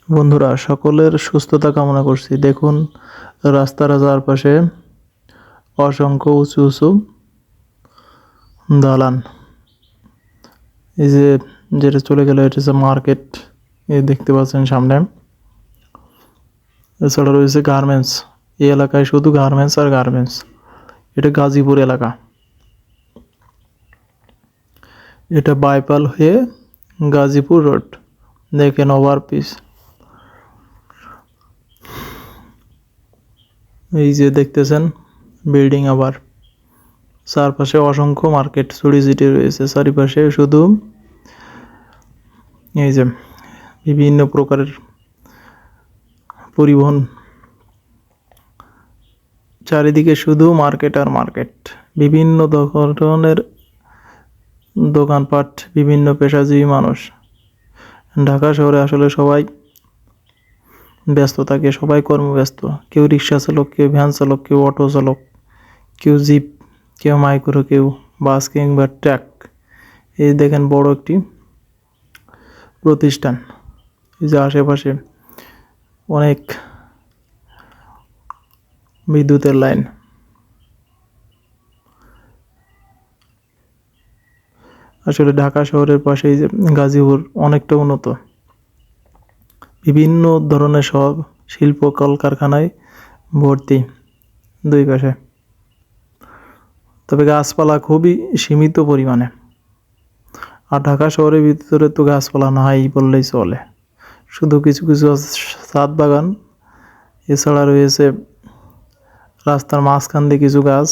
বন্ধুরা, সকলের সুস্থতা কামনা করছি। দেখুন, রাস্তার চারপাশে অসংখ্য উঁচু উঁচু দালান। এই যে যেটা চলে গেল, এটা হচ্ছে মার্কেট। এই দেখতে পাচ্ছেন সামনে। এছাড়া রয়েছে গার্মেন্টস। এই এলাকায় শুধু গার্মেন্টস আর গার্মেন্টস। এটা গাজীপুর এলাকা। এটা বাইপাল হয়ে গাজীপুর রোড। দেখেন ওভারপিস। এই যে দেখতেছেন বিল্ডিং, আবার চারপাশে অসংখ্য মার্কেট ছড়িয়ে রয়েছে। চারিপাশে শুধু এই যে বিভিন্ন প্রকারের পরিবহন, চারিদিকে শুধু মার্কেট আর মার্কেট। বিভিন্ন ধরনের দোকানপাট, বিভিন্ন পেশাজীবী মানুষ। ঢাকা শহরে আসলে সবাই ব্যস্ত থাকে, সবাই কর্মব্যস্ত। কেউ রিক্সা চালক, কেউ ভ্যান চালক, কেউ অটো চালক, কেউ জিপ, কেউ মাইক্রো, কেউ বাস কিংবা ট্রাক। এই দেখেন বড় একটি প্রতিষ্ঠান। এই যে আশেপাশে অনেক বিদ্যুতের লাইন। আসলে ঢাকা শহরের পাশে এই যে গাজীপুর অনেকটা উন্নত। বিভিন্ন ধরনের সব শিল্প কলকারখানায় ভর্তি দুই পাশে। তবে গাছপালা খুবই সীমিত পরিমাণে। আর ঢাকা শহরের ভিতরে তো গাছপালা নাই বললেই চলে। শুধু কিছু কিছু ছাদ বাগান, এছাড়া রয়েছে রাস্তার মাঝখান দিয়ে কিছু গাছ।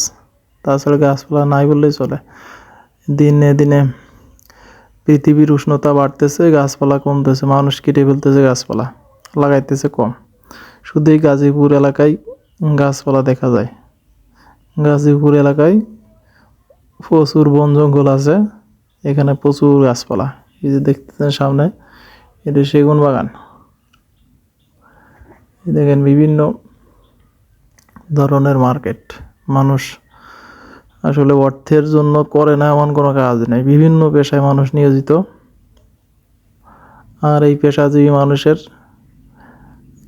তাছাড়া গাছপালা নাই বললেই চলে। দিনে দিনে পৃথিবীর উষ্ণতা বাড়তেছে, গাছপালা কমতেছে, মানুষ কেটে ফেলতেছে, গাছপালা লাগাইতেছে কম। শুধু এই গাজীপুর এলাকায় গাছপালা দেখা যায়। গাজীপুর এলাকায় প্রচুর বন জঙ্গল আছে, এখানে প্রচুর গাছপালা। এই যে দেখতেছেন সামনে, এটা সেগুন বাগান। দেখেন বিভিন্ন ধরনের মার্কেট। মানুষ আসলে অর্থের জন্য করে না এমন কোনো কাজ নেই। বিভিন্ন পেশায় মানুষ নিয়োজিত। আর এই পেশাজীবী মানুষের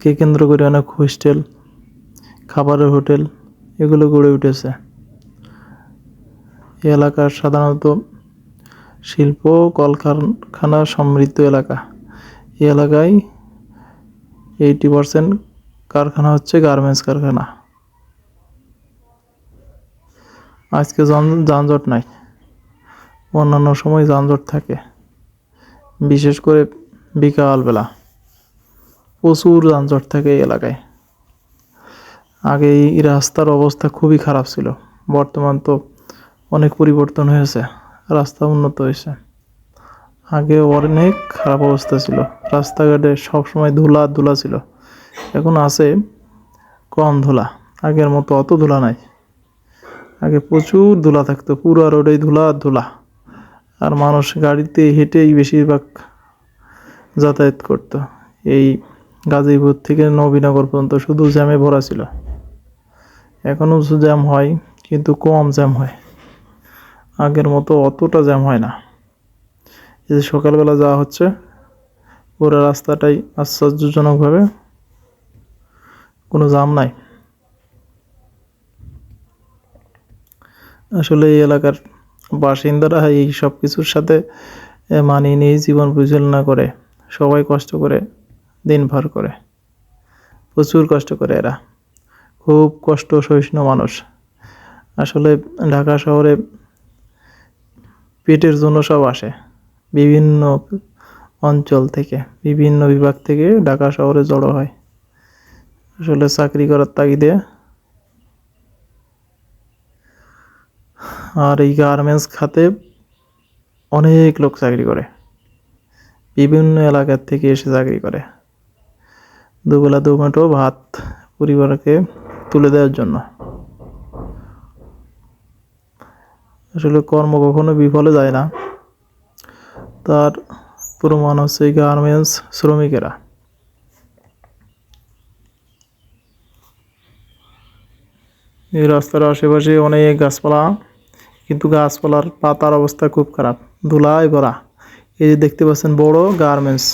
কে কেন্দ্র করে অনেক হোস্টেল, খাবারের হোটেল এগুলো গড়ে উঠেছে। এই এলাকার সাধারণত শিল্প কলকারখানা সমৃদ্ধ এলাকা। এই এলাকায় 80% কারখানা হচ্ছে গার্মেন্টস কারখানা। আজকে যানজট নাই, অন্যান্য সময় যানজট থাকে, বিশেষ করে বিকালবেলা প্রচুর যানজট থাকে এই এলাকায়। আগে এই রাস্তার অবস্থা খুবই খারাপ ছিল, বর্তমান তো অনেক পরিবর্তন হয়েছে, রাস্তা উন্নত হয়েছে। আগে অনেক খারাপ অবস্থা ছিল, রাস্তাঘাটে সবসময় ধুলা ধুলা ছিল। এখন আছে কম ধুলা, আগের মতো অত ধুলা নাই। আগে প্রচুর ধুলা থাকতো, পুরো রোডেই ধুলা ধুলা। আর মানুষ গাড়িতে হেঁটেই বেশিরভাগ যাতায়াত করত। এই গাজীপুর থেকে নবীনগর পর্যন্ত শুধু জ্যামে ভরা ছিল। এখনও জ্যাম হয়, কিন্তু কম জ্যাম হয়, আগের মতো অতটা জ্যাম হয় না। এই যে সকালবেলা যাওয়া হচ্ছে, পুরো রাস্তাটাই আশ্চর্যজনকভাবে কোনো জ্যাম নাই। আসলে এই এলাকার বাসিন্দারা এই সব কিছুর সাথে মানিয়ে নিয়ে জীবন পরিচালনা করে। সবাই কষ্ট করে, দিন ভর করে, প্রচুর কষ্ট করে। এরা খুব কষ্ট সহিষ্ণু মানুষ। আসলে ঢাকা শহরে পেটের জন্য সব আসে, বিভিন্ন অঞ্চল থেকে, বিভিন্ন বিভাগ থেকে ঢাকা শহরে জড়ো হয় আসলে চাকরি করার তাগিদে। আর এই গার্মেন্টস খাতে অনেক লোক চাকরি করে, বিভিন্ন এলাকার থেকে এসে চাকরি করে দুবেলা দুমুঠো ভাত পরিবারকে তুলে দেওয়ার জন্য। আসলে কর্ম কখনো বিফলে যায় না, তার প্রমাণ হচ্ছে এই গার্মেন্টস শ্রমিকেরা। এই রাস্তার আশেপাশে অনেক গাছপালা, কিন্তু গাছপালার পাতার অবস্থা খুব খারাপ, ধুলায় ভরা। এই যে দেখতে পাচ্ছেন বড় গার্মেন্টস।